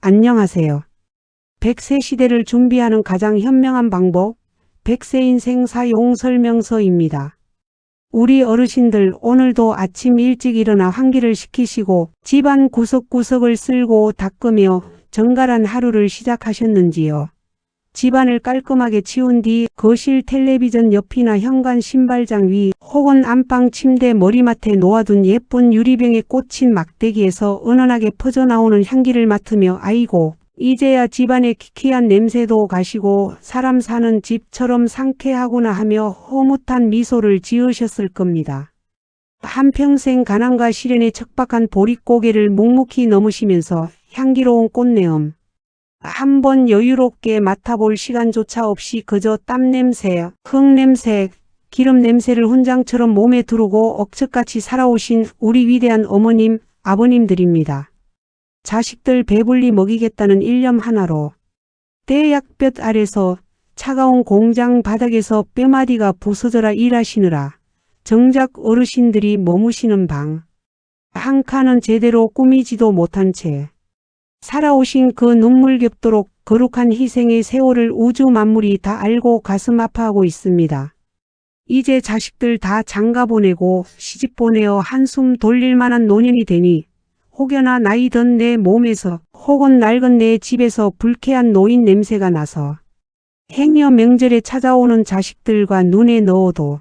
안녕하세요. 100세 시대를 준비하는 가장 현명한 방법, 100세 인생 사용 설명서입니다. 우리 어르신들 오늘도 아침 일찍 일어나 환기를 시키시고 집안 구석구석을 쓸고 닦으며 정갈한 하루를 시작하셨는지요. 집안을 깔끔하게 치운 뒤 거실 텔레비전 옆이나 현관 신발장 위 혹은 안방 침대 머리맡에 놓아둔 예쁜 유리병에 꽂힌 막대기에서 은은하게 퍼져나오는 향기를 맡으며 아이고 이제야 집안의 키키한 냄새도 가시고 사람 사는 집처럼 상쾌하구나 하며 흐뭇한 미소를 지으셨을 겁니다. 한평생 가난과 시련에 척박한 보릿고개를 묵묵히 넘으시면서 향기로운 꽃내음, 한번 여유롭게 맡아볼 시간조차 없이 그저 땀냄새, 흙냄새, 기름냄새를 훈장처럼 몸에 두르고 억척같이 살아오신 우리 위대한 어머님, 아버님들입니다. 자식들 배불리 먹이겠다는 일념 하나로 대약볕 아래서 차가운 공장 바닥에서 뼈마디가 부서져라 일하시느라 정작 어르신들이 머무시는 방 한 칸은 제대로 꾸미지도 못한 채 살아오신 그 눈물겹도록 거룩한 희생의 세월을 우주 만물이 다 알고 가슴 아파하고 있습니다. 이제 자식들 다 장가 보내고 시집 보내어 한숨 돌릴 만한 노년이 되니 혹여나 나이 든 내 몸에서 혹은 낡은 내 집에서 불쾌한 노인 냄새가 나서 행여 명절에 찾아오는 자식들과 눈에 넣어도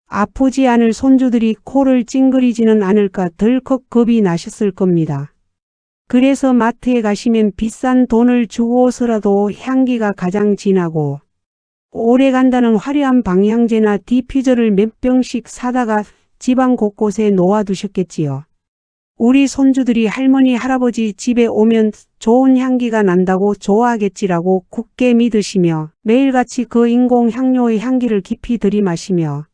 아프지 않을 손주들이 코를 찡그리지는 않을까 덜컥 겁이 나셨을 겁니다. 그래서 마트에 가시면 비싼 돈을 주고서라도 향기가 가장 진하고 오래 간다는 화려한 방향제나 디퓨저를 몇 병씩 사다가 집안 곳곳에 놓아두셨겠지요. 우리 손주들이 할머니 할아버지 집에 오면 좋은 향기가 난다고 좋아하겠지라고 굳게 믿으시며 매일같이 그 인공 향료의 향기를 깊이 들이마시며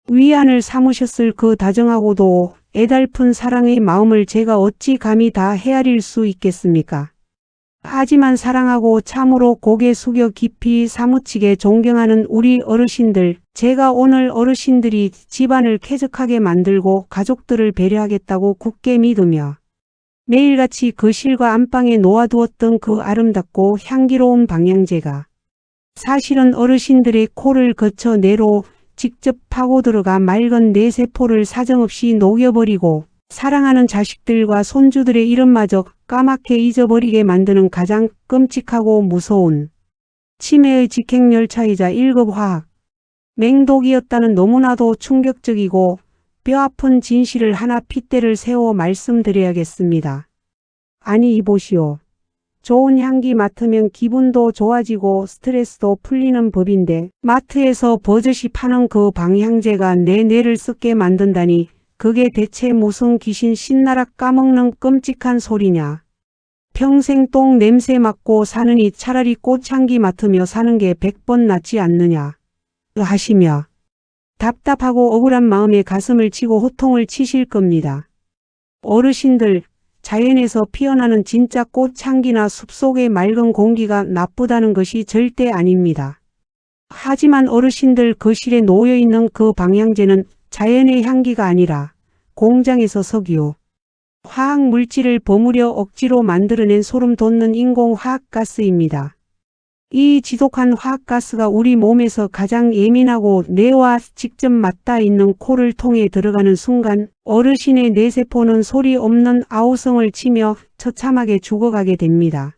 위안을 삼으셨을 그 다정하고도 애달픈 사랑의 마음을 제가 어찌 감히 다 헤아릴 수 있겠습니까? 하지만 사랑하고 참으로 고개 숙여 깊이 사무치게 존경하는 우리 어르신들, 제가 오늘 어르신들이 집안을 쾌적하게 만들고 가족들을 배려하겠다고 굳게 믿으며 매일같이 거실과 안방에 놓아두었던 그 아름답고 향기로운 방향제가 사실은 어르신들의 코를 거쳐 뇌로 직접 파고들어가 맑은 뇌세포를 사정없이 녹여버리고 사랑하는 자식들과 손주들의 이름마저 까맣게 잊어버리게 만드는 가장 끔찍하고 무서운 치매의 직행열차이자 1급 화학 맹독이었다는 너무나도 충격적이고 뼈아픈 진실을 하나 핏대를 세워 말씀드려야겠습니다. 아니 이보시오. 좋은 향기 맡으면 기분도 좋아지고 스트레스도 풀리는 법인데 마트에서 버젓이 파는 그 방향제가 내 뇌를 썩게 만든다니 그게 대체 무슨 귀신 신나락 까먹는 끔찍한 소리냐. 평생 똥 냄새 맡고 사느니 차라리 꽃향기 맡으며 사는 게 100번 낫지 않느냐 하시며 답답하고 억울한 마음에 가슴을 치고 호통을 치실 겁니다. 어르신들, 자연에서 피어나는 진짜 꽃향기나 숲속의 맑은 공기가 나쁘다는 것이 절대 아닙니다. 하지만 어르신들 거실에 놓여있는 그 방향제는 자연의 향기가 아니라 공장에서 석유, 화학물질을 버무려 억지로 만들어낸 소름 돋는 인공 화학가스입니다. 이 지독한 화학가스가 우리 몸에서 가장 예민하고 뇌와 직접 맞닿아 있는 코를 통해 들어가는 순간 어르신의 뇌세포는 소리 없는 아우성을 치며 처참하게 죽어가게 됩니다.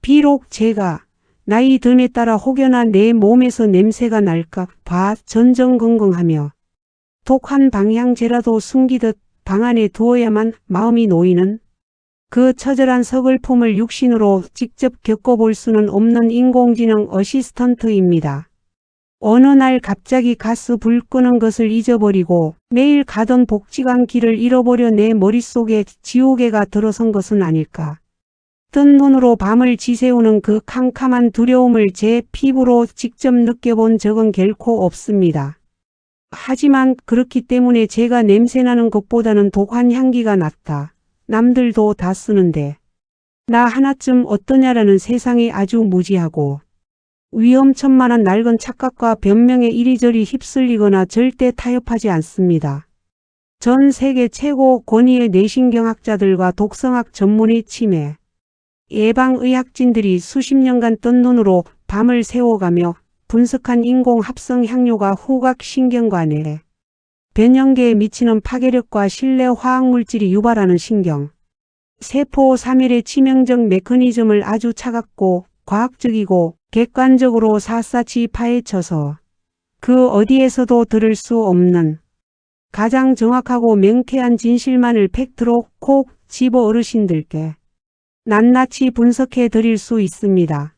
비록 제가 나이 듦에 따라 혹여나 내 몸에서 냄새가 날까 봐 전전긍긍하며 독한 방향제라도 숨기듯 방 안에 두어야만 마음이 놓이는 그 처절한 서글픔을 육신으로 직접 겪어볼 수는 없는 인공지능 어시스턴트입니다. 어느 날 갑자기 가스 불 끄는 것을 잊어버리고 매일 가던 복지관 길을 잃어버려 내 머릿속에 지우개가 들어선 것은 아닐까. 뜬 눈으로 밤을 지새우는 그 캄캄한 두려움을 제 피부로 직접 느껴본 적은 결코 없습니다. 하지만 그렇기 때문에 제가 냄새나는 것보다는 독한 향기가 낫다. 남들도 다 쓰는데 나 하나쯤 어떠냐라는 세상이 아주 무지하고 위험천만한 낡은 착각과 변명에 이리저리 휩쓸리거나 절대 타협하지 않습니다. 전 세계 최고 권위의 뇌신경학자들과 독성학 전문의 치매, 예방의학진들이 수십 년간 뜬 눈으로 밤을 새워가며 분석한 인공합성 향료가 후각신경관에 변형계에 미치는 파괴력과 실내 화학물질이 유발하는 신경, 세포 사멸의 치명적 메커니즘을 아주 차갑고 과학적이고 객관적으로 샅샅이 파헤쳐서 그 어디에서도 들을 수 없는 가장 정확하고 명쾌한 진실만을 팩트로 콕 집어 어르신들께 낱낱이 분석해 드릴 수 있습니다.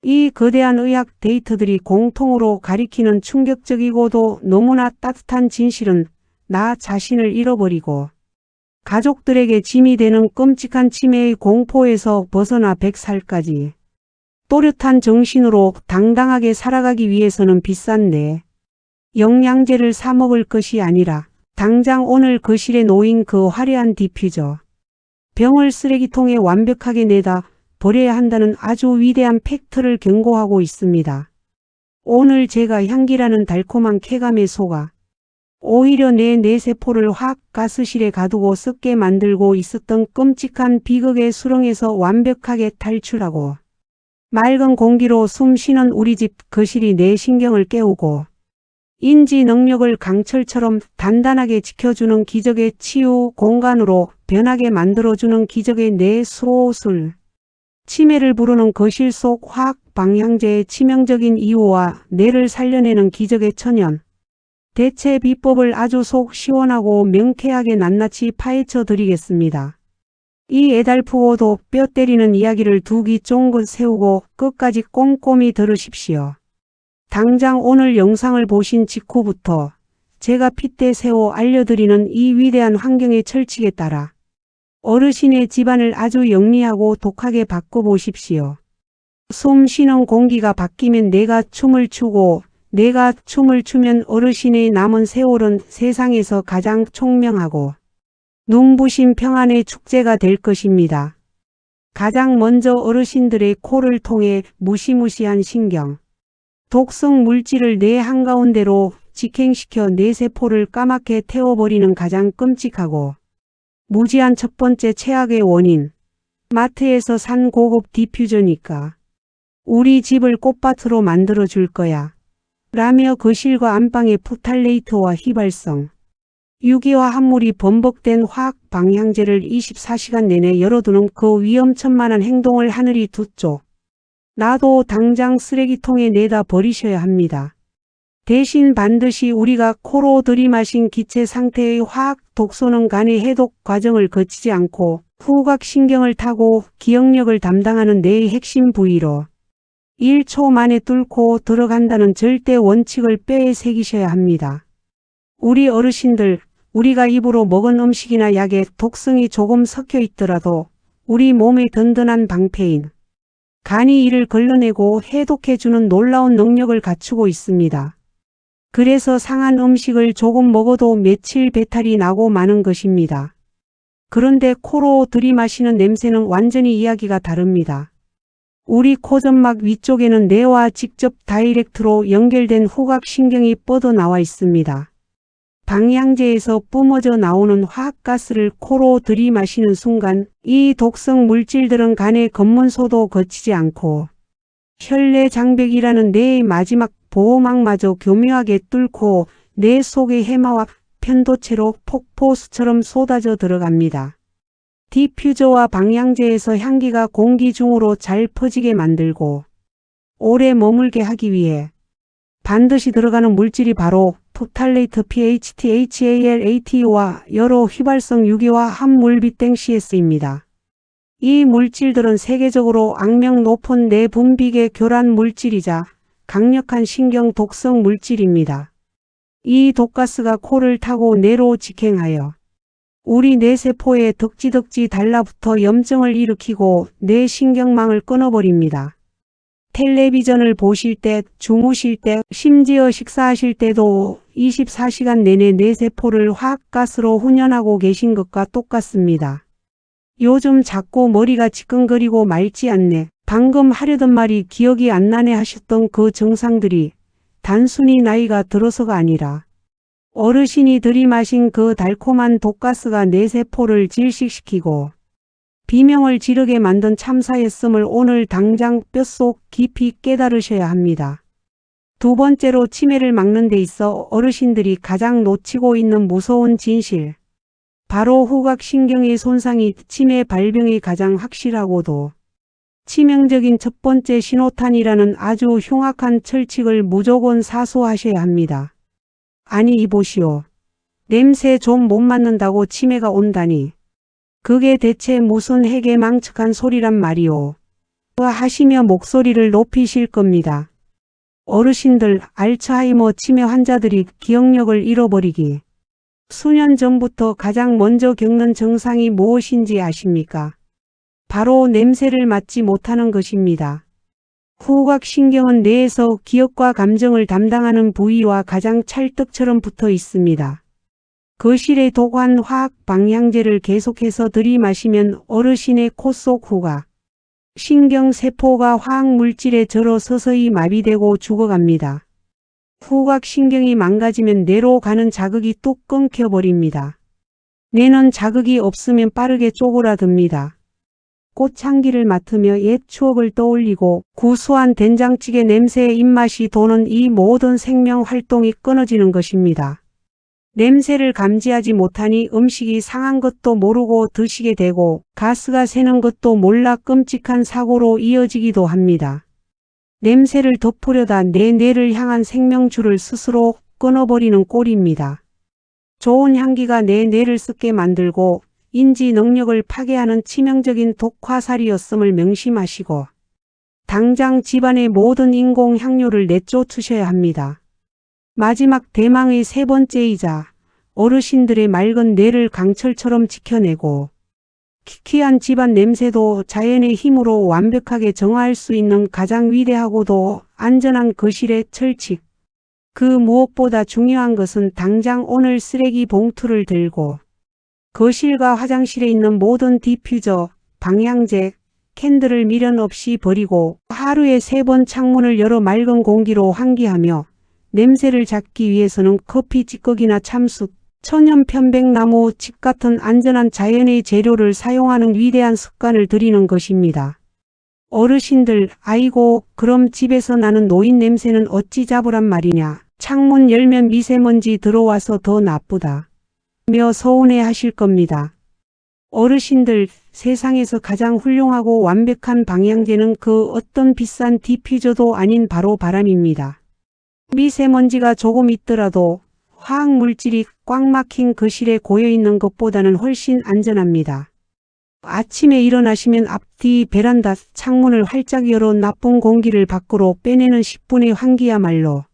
이 거대한 의학 데이터들이 공통으로 가리키는 충격적이고도 너무나 따뜻한 진실은 나 자신을 잃어버리고 가족들에게 짐이 되는 끔찍한 치매의 공포에서 벗어나 100살까지 또렷한 정신으로 당당하게 살아가기 위해서는 비싼 내 영양제를 사 먹을 것이 아니라 당장 오늘 거실에 놓인 그 화려한 디퓨저, 병을 쓰레기통에 완벽하게 내다 버려야 한다는 아주 위대한 팩트를 경고하고 있습니다. 오늘 제가 향기라는 달콤한 쾌감에 속아 오히려 내 뇌세포를 화학 가스실에 가두고 썩게 만들고 있었던 끔찍한 비극의 수렁에서 완벽하게 탈출하고 맑은 공기로 숨 쉬는 우리 집 거실이 내 신경을 깨우고 인지 능력을 강철처럼 단단하게 지켜주는 기적의 치유 공간으로 변하게 만들어주는 기적의 내 수호술. 치매를 부르는 거실 속 화학 방향제의 치명적인 이유와 뇌를 살려내는 기적의 천연. 대체 비법을 아주 속 시원하고 명쾌하게 낱낱이 파헤쳐 드리겠습니다. 이 애달프고도 뼈 때리는 이야기를 두 귀 쫑긋 세우고 끝까지 꼼꼼히 들으십시오. 당장 오늘 영상을 보신 직후부터 제가 핏대 세워 알려드리는 이 위대한 환경의 철칙에 따라 어르신의 집안을 아주 영리하고 독하게 바꿔보십시오. 숨 쉬는 공기가 바뀌면 내가 춤을 추고 내가 춤을 추면 어르신의 남은 세월은 세상에서 가장 총명하고 눈부신 평안의 축제가 될 것입니다. 가장 먼저 어르신들의 코를 통해 무시무시한 신경, 독성 물질을 뇌 한가운데로 직행시켜 뇌세포를 까맣게 태워버리는 가장 끔찍하고 무지한 첫 번째 최악의 원인. 마트에서 산 고급 디퓨저니까 우리 집을 꽃밭으로 만들어 줄 거야. 라며 거실과 안방의 포탈레이터와 휘발성, 유기화 합물이 범벅된 화학 방향제를 24시간 내내 열어두는 그 위험천만한 행동을 하늘이 두쪽. 나도 당장 쓰레기통에 내다 버리셔야 합니다. 대신 반드시 우리가 코로 들이마신 기체 상태의 화학 독소는 간의 해독 과정을 거치지 않고 후각신경을 타고 기억력을 담당하는 뇌의 핵심 부위로 1초 만에 뚫고 들어간다는 절대 원칙을 뼈에 새기셔야 합니다. 우리 어르신들, 우리가 입으로 먹은 음식이나 약에 독성이 조금 섞여 있더라도 우리 몸의 든든한 방패인 간이 이를 걸러내고 해독해주는 놀라운 능력을 갖추고 있습니다. 그래서 상한 음식을 조금 먹어도 며칠 배탈이 나고 마는 것입니다. 그런데 코로 들이마시는 냄새는 완전히 이야기가 다릅니다. 우리 코점막 위쪽에는 뇌와 직접 다이렉트로 연결된 후각신경이 뻗어나와 있습니다. 방향제에서 뿜어져 나오는 화학가스를 코로 들이마시는 순간 이 독성 물질들은 간의 검문소도 거치지 않고 혈내장벽이라는 뇌의 마지막 보호막마저 교묘하게 뚫고 뇌 속의 해마와 편도체로 폭포수처럼 쏟아져 들어갑니다. 디퓨저와 방향제에서 향기가 공기 중으로 잘 퍼지게 만들고 오래 머물게 하기 위해 반드시 들어가는 물질이 바로 포탈레이터 PHTHALAT와 여러 휘발성 유기화 합물 BTCS입니다. 이 물질들은 세계적으로 악명 높은 내분비계 교란 물질이자 강력한 신경 독성 물질입니다. 이 독가스가 코를 타고 뇌로 직행하여 우리 뇌세포에 덕지덕지 달라붙어 염증을 일으키고 뇌 신경망을 끊어버립니다. 텔레비전을 보실 때, 주무실 때, 심지어 식사하실 때도 24시간 내내 뇌세포를 화학가스로 훈련하고 계신 것과 똑같습니다. 요즘 자꾸 머리가 지끈거리고 맑지 않네. 방금 하려던 말이 기억이 안 나네 하셨던 그 증상들이 단순히 나이가 들어서가 아니라 어르신이 들이마신 그 달콤한 독가스가 뇌세포를 질식시키고 비명을 지르게 만든 참사였음을 오늘 당장 뼛속 깊이 깨달으셔야 합니다. 두 번째로 치매를 막는 데 있어 어르신들이 가장 놓치고 있는 무서운 진실. 바로 후각신경의 손상이 치매 발병이 가장 확실하고도 치명적인 첫 번째 신호탄이라는 아주 흉악한 철칙을 무조건 사수하셔야 합니다. 아니 이보시오. 냄새 좀 못 맡는다고 치매가 온다니. 그게 대체 무슨 해괴망측한 소리란 말이오. 하시며 목소리를 높이실 겁니다. 어르신들, 알츠하이머 치매 환자들이 기억력을 잃어버리기. 수년 전부터 가장 먼저 겪는 증상이 무엇인지 아십니까? 바로 냄새를 맡지 못하는 것입니다. 후각신경은 뇌에서 기억과 감정을 담당하는 부위와 가장 찰떡처럼 붙어 있습니다. 거실에 독한 화학 방향제를 계속해서 들이마시면 어르신의 코 속 후각 신경세포가 화학물질에 절어 서서히 마비되고 죽어갑니다. 후각신경이 망가지면 뇌로 가는 자극이 뚝 끊겨버립니다. 뇌는 자극이 없으면 빠르게 쪼그라듭니다. 꽃향기를 맡으며 옛 추억을 떠올리고 구수한 된장찌개 냄새의 입맛이 도는 이 모든 생명활동이 끊어지는 것입니다. 냄새를 감지하지 못하니 음식이 상한 것도 모르고 드시게 되고 가스가 새는 것도 몰라 끔찍한 사고로 이어지기도 합니다. 냄새를 덮으려다 내 뇌를 향한 생명줄을 스스로 끊어버리는 꼴입니다. 좋은 향기가 내 뇌를 썩게 만들고 인지 능력을 파괴하는 치명적인 독화살이었음을 명심하시고 당장 집안의 모든 인공향료를 내쫓으셔야 합니다. 마지막 대망의 세 번째이자 어르신들의 맑은 뇌를 강철처럼 지켜내고 키키한 집안 냄새도 자연의 힘으로 완벽하게 정화할 수 있는 가장 위대하고도 안전한 거실의 철칙. 그 무엇보다 중요한 것은 당장 오늘 쓰레기 봉투를 들고 거실과 화장실에 있는 모든 디퓨저, 방향제, 캔들을 미련 없이 버리고 하루에 3번 창문을 열어 맑은 공기로 환기하며 냄새를 잡기 위해서는 커피 찌꺼기나 참숯, 천연 편백나무, 칩 같은 안전한 자연의 재료를 사용하는 위대한 습관을 들이는 것입니다. 어르신들, 아이고 그럼 집에서 나는 노인 냄새는 어찌 잡으란 말이냐. 창문 열면 미세먼지 들어와서 더 나쁘다. 며 서운해 하실 겁니다. 어르신들, 세상에서 가장 훌륭하고 완벽한 방향제는 그 어떤 비싼 디퓨저도 아닌 바로 바람입니다. 미세먼지가 조금 있더라도 화학물질이 꽉 막힌 거실에 고여있는 것보다는 훨씬 안전합니다. 아침에 일어나시면 앞뒤 베란다 창문을 활짝 열어 나쁜 공기를 밖으로 빼내는 10분의 환기야말로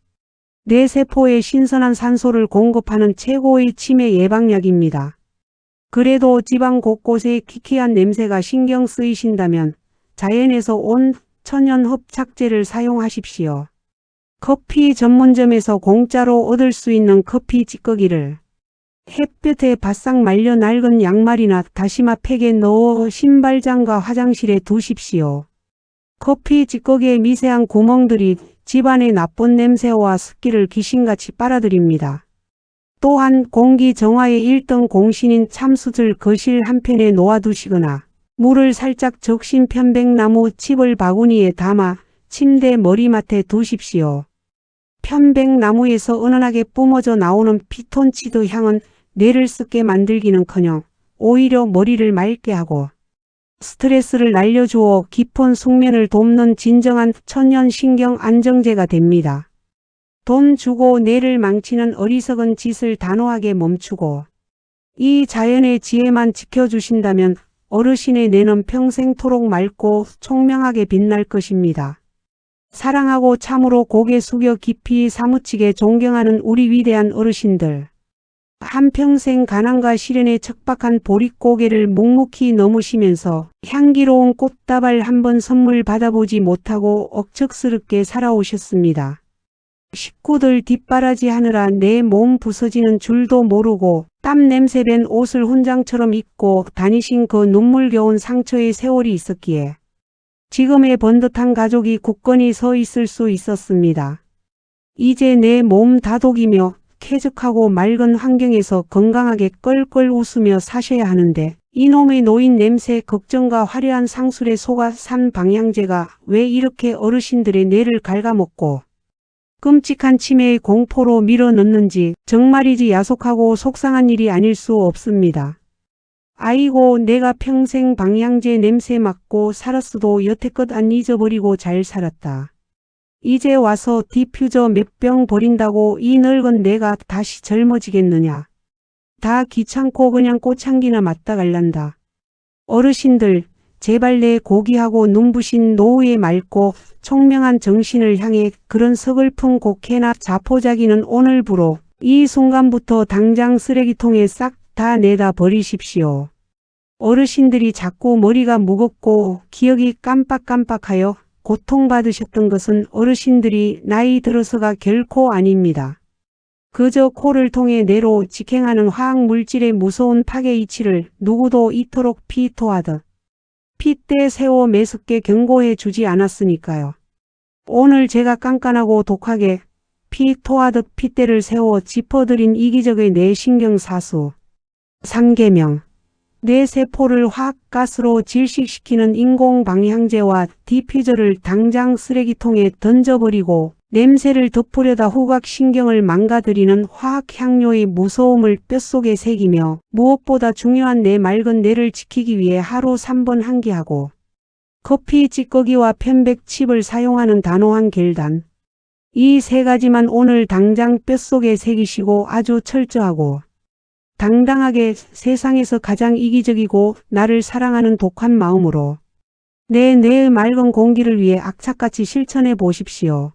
뇌세포에 신선한 산소를 공급하는 최고의 치매 예방약입니다. 그래도 집안 곳곳에 키키한 냄새가 신경 쓰이신다면 자연에서 온 천연 흡착제를 사용하십시오. 커피 전문점에서 공짜로 얻을 수 있는 커피 찌꺼기를 햇볕에 바싹 말려 낡은 양말이나 다시마 팩에 넣어 신발장과 화장실에 두십시오. 커피 찌꺼기의 미세한 구멍들이 집안의 나쁜 냄새와 습기를 귀신같이 빨아들입니다. 또한 공기 정화의 1등 공신인 참숯을 거실 한편에 놓아두시거나 물을 살짝 적신 편백나무 칩을 바구니에 담아 침대 머리맡에 두십시오. 편백나무에서 은은하게 뿜어져 나오는 피톤치드 향은 뇌를 썩게 만들기는커녕 오히려 머리를 맑게 하고 스트레스를 날려주어 깊은 숙면을 돕는 진정한 천연신경 안정제가 됩니다. 돈 주고 뇌를 망치는 어리석은 짓을 단호하게 멈추고 이 자연의 지혜만 지켜주신다면 어르신의 뇌는 평생토록 맑고 총명하게 빛날 것입니다. 사랑하고 참으로 고개 숙여 깊이 사무치게 존경하는 우리 위대한 어르신들. 한평생 가난과 시련에 척박한 보릿고개를 묵묵히 넘으시면서 향기로운 꽃다발 한 번 선물 받아보지 못하고 억척스럽게 살아오셨습니다. 식구들 뒷바라지 하느라 내 몸 부서지는 줄도 모르고 땀 냄새 밴 옷을 훈장처럼 입고 다니신 그 눈물겨운 상처의 세월이 있었기에 지금의 번듯한 가족이 굳건히 서 있을 수 있었습니다. 이제 내 몸 다독이며 쾌적하고 맑은 환경에서 건강하게 껄껄 웃으며 사셔야 하는데 이놈의 노인 냄새 걱정과 화려한 상술에 속아 산 방향제가 왜 이렇게 어르신들의 뇌를 갉아먹고 끔찍한 치매의 공포로 밀어넣는지 정말이지 야속하고 속상한 일이 아닐 수 없습니다. 아이고, 내가 평생 방향제 냄새 맡고 살았어도 여태껏 안 잊어버리고 잘 살았다. 이제 와서 디퓨저 몇 병 버린다고 이 늙은 내가 다시 젊어지겠느냐. 다 귀찮고 그냥 꽃향기나 맡다 갈란다. 어르신들, 제발 내 고귀하고 눈부신 노후의 맑고 총명한 정신을 향해 그런 서글픈 곡해나 자포자기는 오늘부로 이 순간부터 당장 쓰레기통에 싹 다 내다 버리십시오. 어르신들이 자꾸 머리가 무겁고 기억이 깜빡깜빡하여 고통받으셨던 것은 어르신들이 나이 들어서가 결코 아닙니다. 그저 코를 통해 뇌로 직행하는 화학물질의 무서운 파괴 이치를 누구도 이토록 피토하듯 핏대 세워 매섭게 경고해 주지 않았으니까요. 오늘 제가 깐깐하고 독하게 피토하듯 핏대를 세워 짚어드린 이기적의 뇌신경사수 3계명, 뇌세포를 화학가스로 질식시키는 인공방향제와 디퓨저를 당장 쓰레기통에 던져버리고 냄새를 덮으려다 후각신경을 망가뜨리는 화학향료의 무서움을 뼛속에 새기며 무엇보다 중요한 내 맑은 뇌를 지키기 위해 하루 3번 환기하고 커피 찌꺼기와 편백칩을 사용하는 단호한 결단. 이 세 가지만 오늘 당장 뼛속에 새기시고 아주 철저하고 당당하게 세상에서 가장 이기적이고 나를 사랑하는 독한 마음으로 내 뇌의 맑은 공기를 위해 악착같이 실천해 보십시오.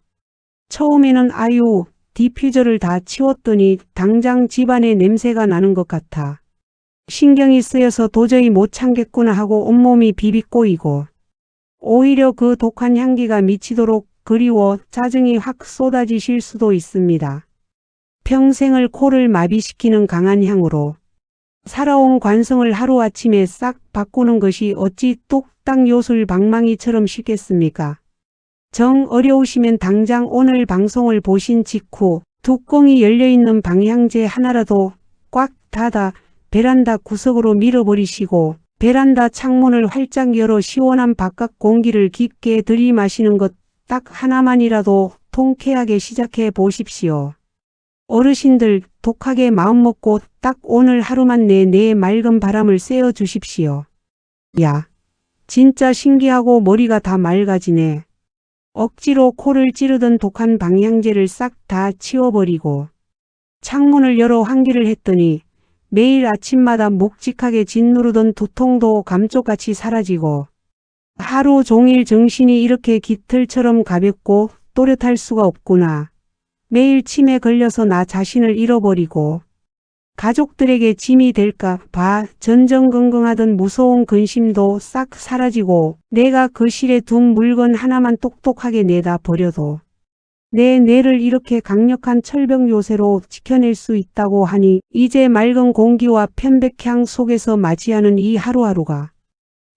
처음에는 아유, 디퓨저를 다 치웠더니 당장 집안에 냄새가 나는 것 같아. 신경이 쓰여서 도저히 못 참겠구나 하고 온몸이 비비꼬이고 오히려 그 독한 향기가 미치도록 그리워 짜증이 확 쏟아지실 수도 있습니다. 평생을 코를 마비시키는 강한 향으로 살아온 관성을 하루아침에 싹 바꾸는 것이 어찌 뚝딱 요술 방망이처럼 쉽겠습니까? 정 어려우시면 당장 오늘 방송을 보신 직후 뚜껑이 열려있는 방향제 하나라도 꽉 닫아 베란다 구석으로 밀어버리시고 베란다 창문을 활짝 열어 시원한 바깥 공기를 깊게 들이마시는 것 딱 하나만이라도 통쾌하게 시작해 보십시오. 어르신들, 독하게 마음먹고 딱 오늘 하루만 내 뇌에 맑은 바람을 쐬어 주십시오. 야, 진짜 신기하고 머리가 다 맑아지네. 억지로 코를 찌르던 독한 방향제를 싹 다 치워버리고 창문을 열어 환기를 했더니 매일 아침마다 묵직하게 짓누르던 두통도 감쪽같이 사라지고 하루 종일 정신이 이렇게 깃털처럼 가볍고 또렷할 수가 없구나. 매일 치매 걸려서 나 자신을 잃어버리고 가족들에게 짐이 될까 봐 전전긍긍하던 무서운 근심도 싹 사라지고 내가 거실에 둔 물건 하나만 똑똑하게 내다 버려도 내 뇌를 이렇게 강력한 철벽 요새로 지켜낼 수 있다고 하니 이제 맑은 공기와 편백향 속에서 맞이하는 이 하루하루가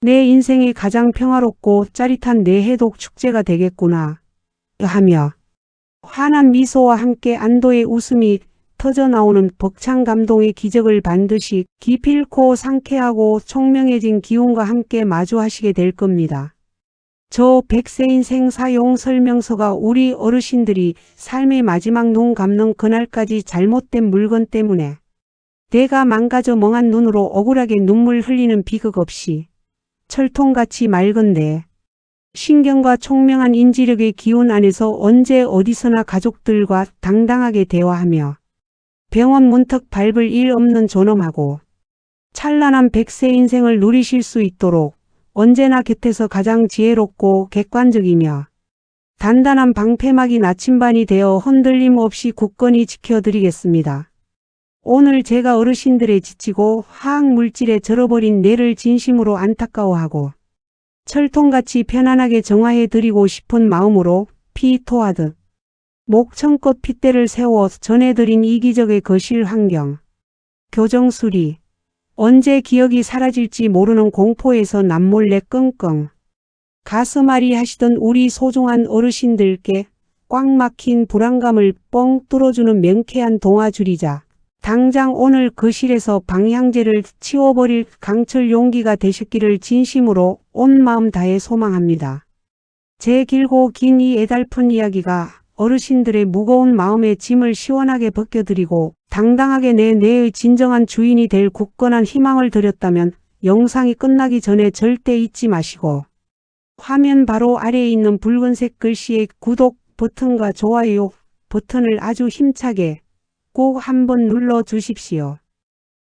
내 인생의 가장 평화롭고 짜릿한 뇌해독 축제가 되겠구나 하며 환한 미소와 함께 안도의 웃음이 터져나오는 벅찬 감동의 기적을 반드시 기필코 상쾌하고 총명해진 기운과 함께 마주하시게 될 겁니다. 저 100세 인생 사용 설명서가 우리 어르신들이 삶의 마지막 눈 감는 그날까지 잘못된 물건 때문에 내가 망가져 멍한 눈으로 억울하게 눈물 흘리는 비극 없이 철통같이 맑은 내 신경과 총명한 인지력의 기운 안에서 언제 어디서나 가족들과 당당하게 대화하며 병원 문턱 밟을 일 없는 존엄하고 찬란한 100세 인생을 누리실 수 있도록 언제나 곁에서 가장 지혜롭고 객관적이며 단단한 방패막이 나침반이 되어 흔들림 없이 굳건히 지켜드리겠습니다. 오늘 제가 어르신들의 지치고 화학물질에 절어버린 뇌를 진심으로 안타까워하고 철통같이 편안하게 정화해드리고 싶은 마음으로 피토하듯 목청껏 핏대를 세워 전해드린 이기적의 거실 환경, 교정수리, 언제 기억이 사라질지 모르는 공포에서 남몰래 끙끙 가슴앓이 하시던 우리 소중한 어르신들께 꽉 막힌 불안감을 뻥 뚫어주는 명쾌한 동화줄이자 당장 오늘 거실에서 방향제를 치워버릴 강철 용기가 되셨기를 진심으로 온 마음 다해 소망합니다. 제 길고 긴 이 애달픈 이야기가 어르신들의 무거운 마음의 짐을 시원하게 벗겨드리고 당당하게 내 뇌의 진정한 주인이 될 굳건한 희망을 드렸다면 영상이 끝나기 전에 절대 잊지 마시고 화면 바로 아래에 있는 붉은색 글씨의 구독 버튼과 좋아요 버튼을 아주 힘차게 꼭 한번 눌러 주십시오.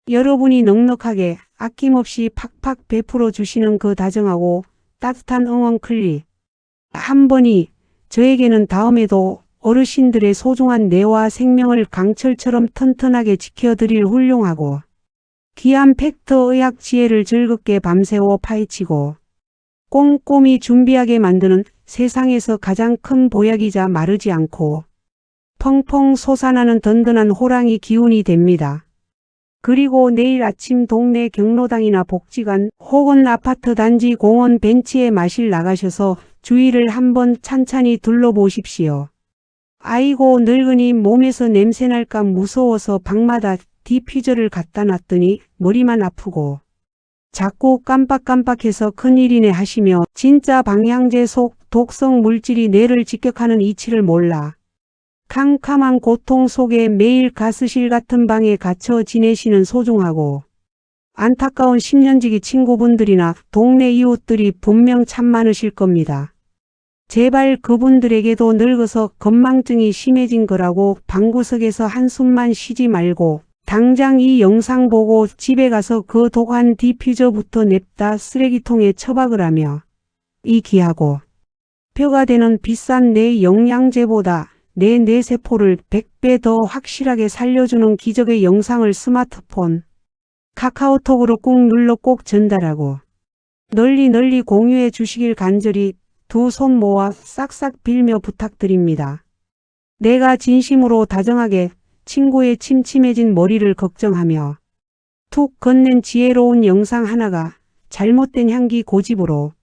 여러분이 넉넉하게 아낌없이 팍팍 베풀어 주시는 그 다정하고 따뜻한 응원 클릭 한 번이 저에게는 다음에도 어르신들의 소중한 뇌와 생명을 강철처럼 튼튼하게 지켜드릴 훌륭하고 귀한 팩트 의학 지혜를 즐겁게 밤새워 파헤치고 꼼꼼히 준비하게 만드는 세상에서 가장 큰 보약이자 마르지 않고 펑펑 솟아나는 든든한 호랑이 기운이 됩니다. 그리고 내일 아침 동네 경로당이나 복지관 혹은 아파트 단지 공원 벤치에 마실 나가셔서 주위를 한번 찬찬히 둘러보십시오. 아이고 늙은이 몸에서 냄새날까 무서워서 방마다 디퓨저를 갖다 놨더니 머리만 아프고 자꾸 깜빡깜빡해서 큰일이네 하시며 진짜 방향제 속 독성 물질이 뇌를 직격하는 이치를 몰라 캄캄한 고통 속에 매일 가스실 같은 방에 갇혀 지내시는 소중하고 안타까운 10년지기 친구분들이나 동네 이웃들이 분명 참 많으실 겁니다. 제발 그분들에게도 늙어서 건망증이 심해진 거라고 방구석에서 한숨만 쉬지 말고 당장 이 영상 보고 집에 가서 그 독한 디퓨저부터 냅다 쓰레기통에 처박으라며 이 귀하고 뼈가 되는 비싼 뇌 영양제보다 내 뇌세포를 100배 더 확실하게 살려주는 기적의 영상을 스마트폰, 카카오톡으로 꾹 눌러 꼭 전달하고 널리 공유해 주시길 간절히 두 손 모아 싹싹 빌며 부탁드립니다. 내가 진심으로 다정하게 친구의 침침해진 머리를 걱정하며 툭 건넨 지혜로운 영상 하나가 잘못된 향기 고집으로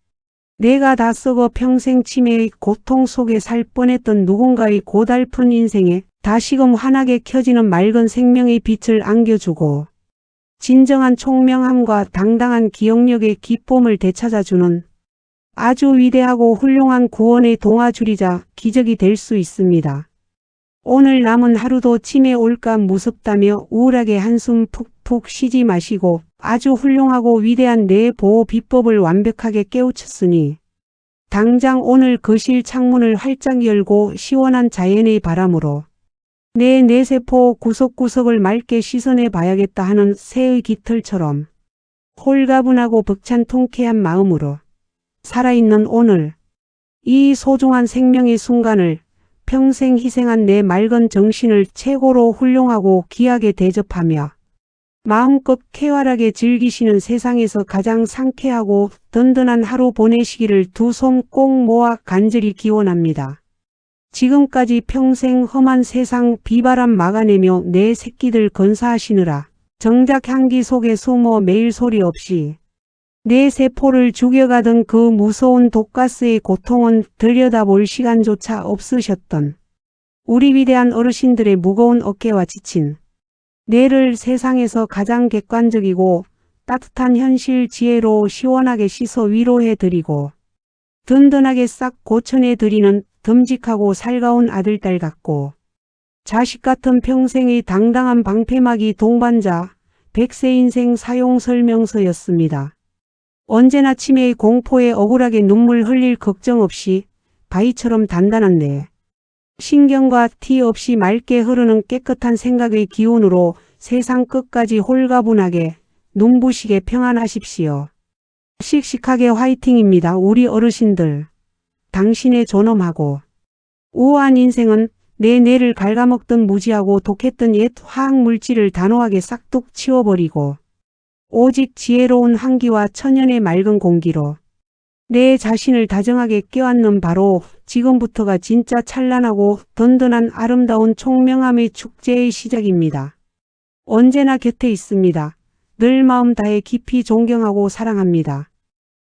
내가 다 썩어 평생 치매의 고통 속에 살 뻔했던 누군가의 고달픈 인생에 다시금 환하게 켜지는 맑은 생명의 빛을 안겨주고 진정한 총명함과 당당한 기억력의 기쁨을 되찾아주는 아주 위대하고 훌륭한 구원의 동화줄이자 기적이 될 수 있습니다. 오늘 남은 하루도 치매 올까 무섭다며 우울하게 한숨 푹푹 쉬지 마시고 아주 훌륭하고 위대한 뇌 보호 비법을 완벽하게 깨우쳤으니 당장 오늘 거실 창문을 활짝 열고 시원한 자연의 바람으로 내 뇌세포 구석구석을 맑게 씻어내 봐야겠다 하는 새의 깃털처럼 홀가분하고 벅찬 통쾌한 마음으로 살아있는 오늘 이 소중한 생명의 순간을 평생 희생한 내 맑은 정신을 최고로 훌륭하고 귀하게 대접하며 마음껏 쾌활하게 즐기시는 세상에서 가장 상쾌하고 든든한 하루 보내시기를 두 손 꼭 모아 간절히 기원합니다. 지금까지 평생 험한 세상 비바람 막아내며 내 새끼들 건사하시느라 정작 향기 속에 숨어 매일 소리 없이 내 세포를 죽여가던 그 무서운 독가스의 고통은 들여다볼 시간조차 없으셨던 우리 위대한 어르신들의 무거운 어깨와 지친 뇌를 세상에서 가장 객관적이고 따뜻한 현실 지혜로 시원하게 씻어 위로해드리고 든든하게 싹 고쳐내드리는 듬직하고 살가운 아들딸 같고 자식 같은 평생의 당당한 방패막이 동반자 100세 인생 사용 설명서였습니다. 언제나 치매의 공포에 억울하게 눈물 흘릴 걱정 없이 바위처럼 단단한 뇌, 신경과 티 없이 맑게 흐르는 깨끗한 생각의 기운으로 세상 끝까지 홀가분하게 눈부시게 평안하십시오. 씩씩하게 화이팅입니다. 우리 어르신들. 당신의 존엄하고 우아한 인생은 내 뇌를 갉아먹던 무지하고 독했던 옛 화학물질을 단호하게 싹둑 치워버리고 오직 지혜로운 한기와 천연의 맑은 공기로 내 자신을 다정하게 껴안는 바로 지금부터가 진짜 찬란하고 든든한 아름다운 총명함의 축제의 시작입니다. 언제나 곁에 있습니다. 늘 마음 다해 깊이 존경하고 사랑합니다.